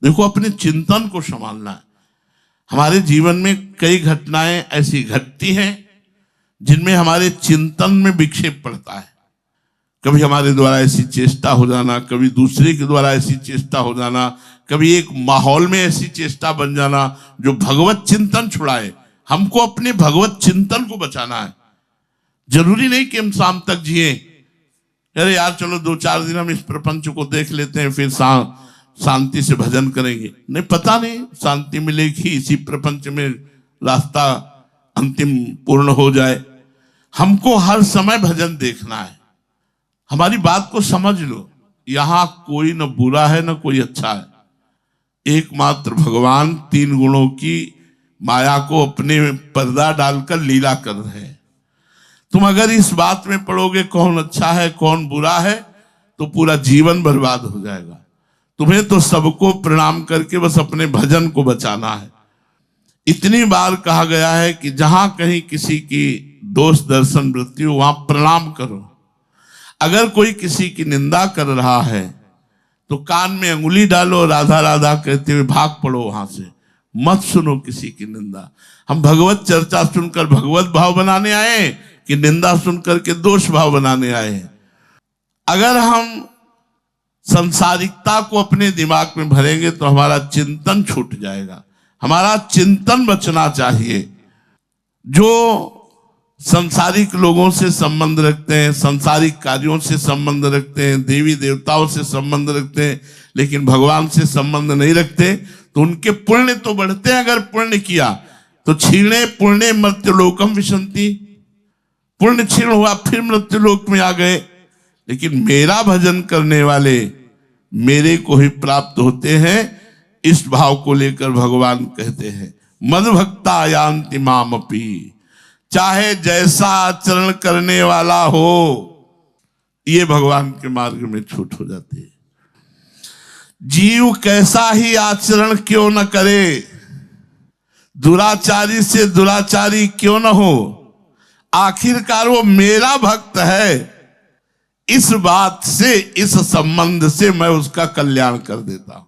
देखो, अपने चिंतन को संभालना है। हमारे जीवन में कई घटनाएं ऐसी घटती हैं जिनमें हमारे चिंतन में विक्षेप पड़ता है। कभी हमारे द्वारा ऐसी चेष्टा हो जाना, कभी दूसरे के द्वारा ऐसी चेष्टा हो जाना, कभी एक माहौल में ऐसी चेष्टा बन जाना जो भगवत चिंतन छुड़ाए। हमको अपने भगवत चिंतन को बचाना है। जरूरी नहीं कि हम शाम तक जिए। अरे यार चलो 2-4 दिन हम इस प्रपंच को देख लेते हैं, फिर शांति से भजन करेंगे। नहीं, पता नहीं शांति मिलेगी, इसी प्रपंच में रास्ता अंतिम पूर्ण हो जाए। हमको हर समय भजन देखना है। हमारी बात को समझ लो, यहां कोई न बुरा है न कोई अच्छा है। एकमात्र भगवान 3 गुणों की माया को अपने पर्दा डालकर लीला कर रहे हैं। तुम अगर इस बात में पड़ोगे कौन अच्छा है कौन बुरा है, तो पूरा जीवन बर्बाद हो जाएगा। तुम्हें तो सबको प्रणाम करके बस अपने भजन को बचाना है। इतनी बार कहा गया है कि जहां कहीं किसी की दोष दर्शन वृत्ति हो वहां प्रणाम करो। अगर कोई किसी की निंदा कर रहा है तो कान में अंगुली डालो, राधा राधा कहते हुए भाग पड़ो वहां से। मत सुनो किसी की निंदा। हम भगवत चर्चा सुनकर भगवत भाव बनाने आए कि निंदा सुनकर के दोष भाव बनाने आए हैं। अगर हम संसारिकता को अपने दिमाग में भरेंगे तो हमारा चिंतन छूट जाएगा। हमारा चिंतन बचना चाहिए। जो संसारिक लोगों से संबंध रखते हैं, संसारिक कार्यों से संबंध रखते हैं, देवी देवताओं से संबंध रखते हैं, लेकिन भगवान से संबंध नहीं रखते, तो उनके पुण्य तो बढ़ते हैं। अगर पुण्य किया तो क्षीणे पुण्य मर्त्यलोकम विशंति, पुण्य क्षीण हुआ फिर मृत्युलोक में आ गए। लेकिन मेरा भजन करने वाले मेरे को ही प्राप्त होते हैं। इस भाव को लेकर भगवान कहते हैं मद भक्ता यान्ति मामपि, चाहे जैसा आचरण करने वाला हो, ये भगवान के मार्ग में छूट हो जाती है। जीव कैसा ही आचरण क्यों न करे, दुराचारी से दुराचारी क्यों न हो, आखिरकार वो मेरा भक्त है। इस बात से, इस संबंध से मैं उसका कल्याण कर देता हूं।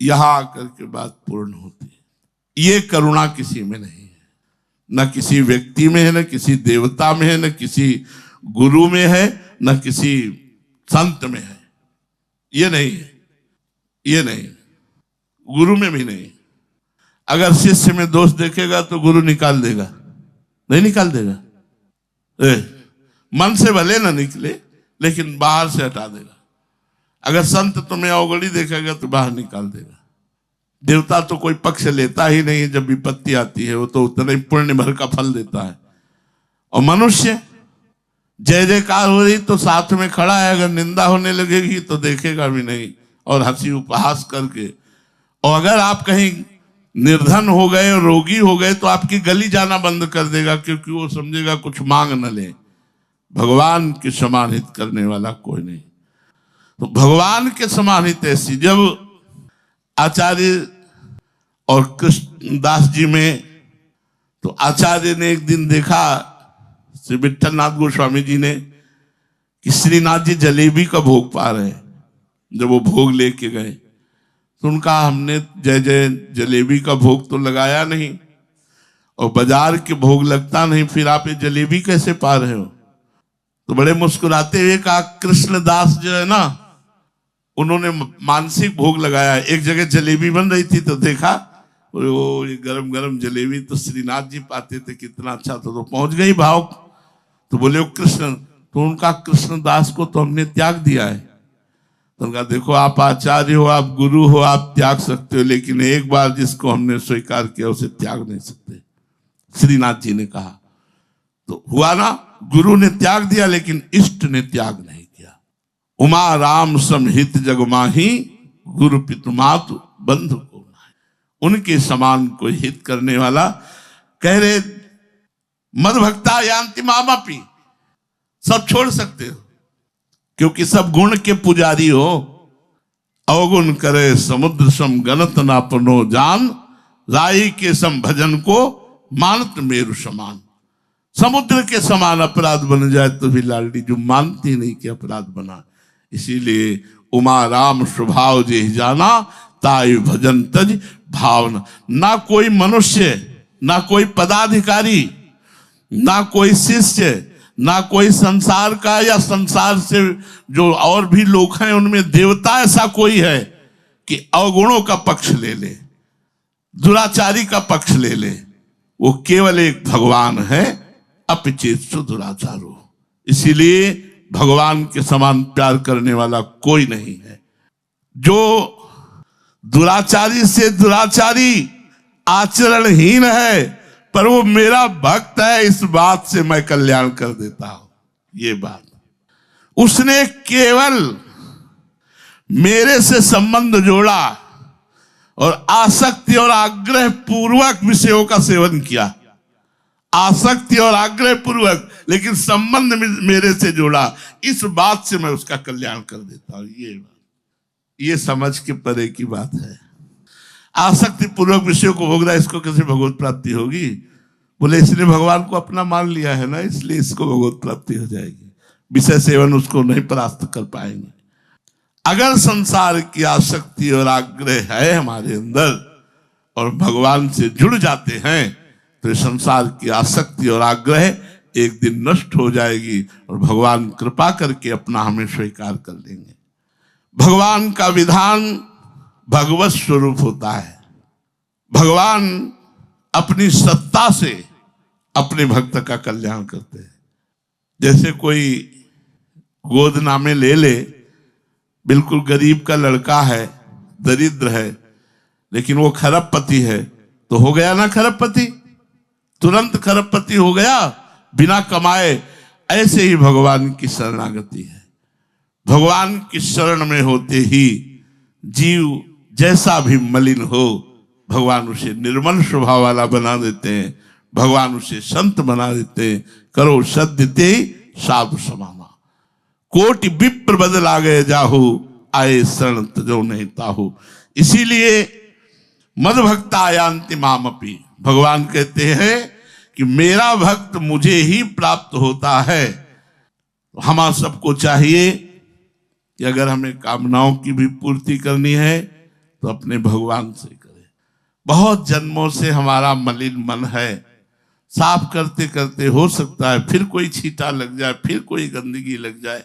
यहां आकर के बात पूर्ण होती है। ये करुणा किसी में नहीं है, न किसी व्यक्ति में है, न किसी देवता में है, न किसी गुरु में है, न किसी संत में है। ये नहीं है, ये नहीं, गुरु में भी नहीं। अगर शिष्य में दोष देखेगा तो गुरु निकाल देगा, नहीं निकाल देगा। मन से भले ना निकले लेकिन बाहर से हटा देगा। अगर संत तुम्हें अवगड़ी देखेगा तो बाहर निकाल देगा। देवता तो कोई पक्ष लेता ही नहीं, जब विपत्ति आती है वो तो उतना ही पुण्य भर का फल देता है। और मनुष्य जय जयकार हो रही तो साथ में खड़ा है, अगर निंदा होने लगेगी तो देखेगा भी नहीं और हंसी उपहास करके। और अगर आप कहीं निर्धन हो गए और रोगी हो गए तो आपकी गली जाना बंद कर देगा, क्योंकि वो समझेगा कुछ मांग न ले। भगवान के समान हित करने वाला कोई नहीं। तो भगवान के समान हित ऐसी, जब आचार्य और कृष्णदास जी में, तो आचार्य ने एक दिन देखा श्री विठलनाथ गोस्वामी जी ने कि श्रीनाथ जी जलेबी का भोग पा रहे हैं। जब वो भोग लेके गए तो उनका, हमने जय जय जलेबी का भोग तो लगाया नहीं और बाजार के भोग लगता नहीं, फिर आप ये जलेबी कैसे पा रहे हो? तो बड़े मुस्कुराते हुए कहा, कृष्णदास जो है ना, उन्होंने मानसिक भोग लगाया। एक जगह जलेबी बन रही थी तो देखा, वो ये गरम गरम जलेबी तो श्रीनाथ जी पाते थे, कितना अच्छा था, तो पहुंच गई भाव। तो बोले वो कृष्ण, तो उनका कृष्णदास को तो हमने त्याग दिया है। तो उनका, देखो आप आचार्य हो, आप गुरु हो, आप त्याग सकते हो, लेकिन एक बार जिसको हमने स्वीकार किया उसे त्याग नहीं सकते, श्रीनाथ जी ने कहा। तो हुआ ना, गुरु ने त्याग दिया लेकिन इष्ट ने त्याग नहीं किया। उमा राम समहित जगमाही, गुरु पितुमातु बंधु को नाही। उनके समान कोई हित करने वाला, कह रहे मद भक्ता यान्ति मामपि, सब छोड़ सकते हो क्योंकि सब गुण के पुजारी हो। अवगुण करे समुद्र सम गणत नापनो जान, राई के सम भजन को मानत मेरु समान। समुद्र के समान अपराध बन जाए तो भी लाडली जो मानती नहीं कि अपराध बना। इसीलिए उमा राम स्वभाव जे जाना, ताय भजन तज भावना। ना कोई मनुष्य, ना कोई पदाधिकारी, ना कोई शिष्य, ना कोई संसार का या संसार से जो और भी लोग हैं उनमें देवता ऐसा कोई है कि अवगुणों का पक्ष ले ले, दुराचारी का पक्ष ले ले। वो केवल एक भगवान है, अपिचेत्सु दुराचारो। इसीलिए भगवान के समान प्यार करने वाला कोई नहीं है। जो दुराचारी से दुराचारी, आचरणहीन है, पर वो मेरा भक्त है, इस बात से मैं कल्याण कर देता हूं। ये बात उसने केवल मेरे से संबंध जोड़ा और आसक्ति और आग्रह पूर्वक विषयों का सेवन किया, आसक्ति और आग्रह पूर्वक, लेकिन संबंध मेरे से जोड़ा, इस बात से मैं उसका कल्याण कर देता हूं। ये समझ के परे की बात है। आसक्ति पूर्वक विषयों को भोग रहा है, इसको कैसे भगवत प्राप्ति होगी? बोले इसने भगवान को अपना मान लिया है ना, इसलिए इसको भगवत प्राप्ति हो जाएगी। विषय सेवन उसको नहीं परास्त कर पाएंगे। अगर संसार की आसक्ति और आग्रह है हमारे अंदर और भगवान से जुड़ जाते हैं, तो संसार की आसक्ति और आग्रह एक दिन नष्ट हो जाएगी और भगवान कृपा करके अपना हमें स्वीकार कर लेंगे। भगवान का विधान भगवत स्वरूप होता है। भगवान अपनी सत्ता से अपने भक्त का कल्याण करते हैं। जैसे कोई गोदनामे ले ले, बिल्कुल गरीब का लड़का है, दरिद्र है, लेकिन वो खरबपति है, तो हो गया ना खरबपति, तुरंत खरबपति हो गया बिना कमाए। ऐसे ही भगवान की शरणागति है। भगवान की शरण में होते ही जीव जैसा भी मलिन हो, भगवान उसे निर्मल स्वभाव वाला बना देते हैं। भगवान उसे संत बना देते हैं। करो सद्यते साधु समाना, कोटि विप्र बदल आ गए जाहु, आए शरण तजो नहीं ताहु। इसीलिए मद भक्ता यान्ति मामपि, भगवान कहते हैं कि मेरा भक्त मुझे ही प्राप्त होता है। हम सबको चाहिए कि अगर हमें कामनाओं की भी पूर्ति करनी है तो अपने भगवान से करें। बहुत जन्मों से हमारा मलिन मन है, साफ करते करते हो सकता है फिर कोई छींटा लग जाए, फिर कोई गंदगी लग जाए।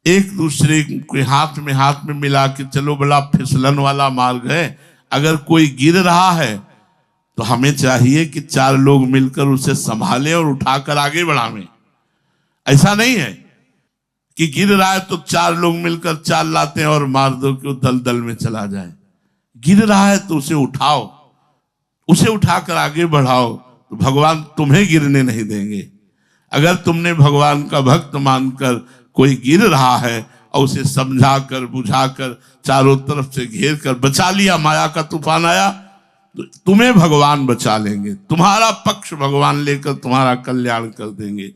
एक दूसरे के हाथ में मिला के चलो, बड़ा फिसलन वाला मार्ग है। अगर कोई गिर रहा है तो हमें चाहिए कि 4 लोग मिलकर उसे संभालें और उठाकर आगे बढ़ावें। ऐसा नहीं है कि गिर रहा है तो 4 लोग मिलकर चाल लाते हैं और मार दो कि वो दलदल में चला जाए। गिर रहा है तो उसे उठाओ, उसे उठाकर आगे बढ़ाओ, तो भगवान तुम्हें गिरने नहीं देंगे। अगर तुमने भगवान का भक्त मानकर कोई गिर रहा है और उसे समझाकर बुझाकर चारों तरफ से घेर कर बचा लिया, माया का तूफान आया तो तुम्हें भगवान बचा लेंगे। तुम्हारा पक्ष भगवान लेकर तुम्हारा कल्याण कर देंगे।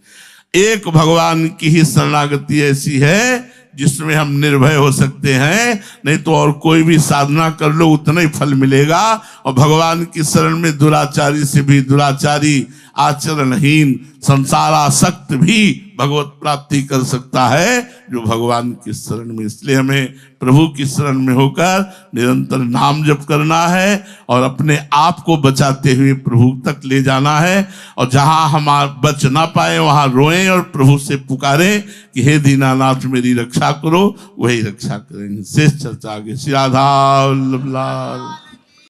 एक भगवान की ही शरणागति ऐसी है जिसमें हम निर्भय हो सकते हैं, नहीं तो और कोई भी साधना कर लो उतना ही फल मिलेगा। और भगवान की शरण में दुराचारी से भी दुराचारी, आचरणहीन, संसारासक्त भी भगवत प्राप्ति कर सकता है जो भगवान की शरण में। इसलिए हमें प्रभु की शरण में होकर निरंतर नाम जप करना है और अपने आप को बचाते हुए प्रभु तक ले जाना है। और जहां हम बच ना पाए वहां रोएं और प्रभु से पुकारें कि हे दीनानाथ मेरी रक्षा करो, वही रक्षा करेंगे। शेष चर्चा आगे। श्री राधा वल्लभ लाल।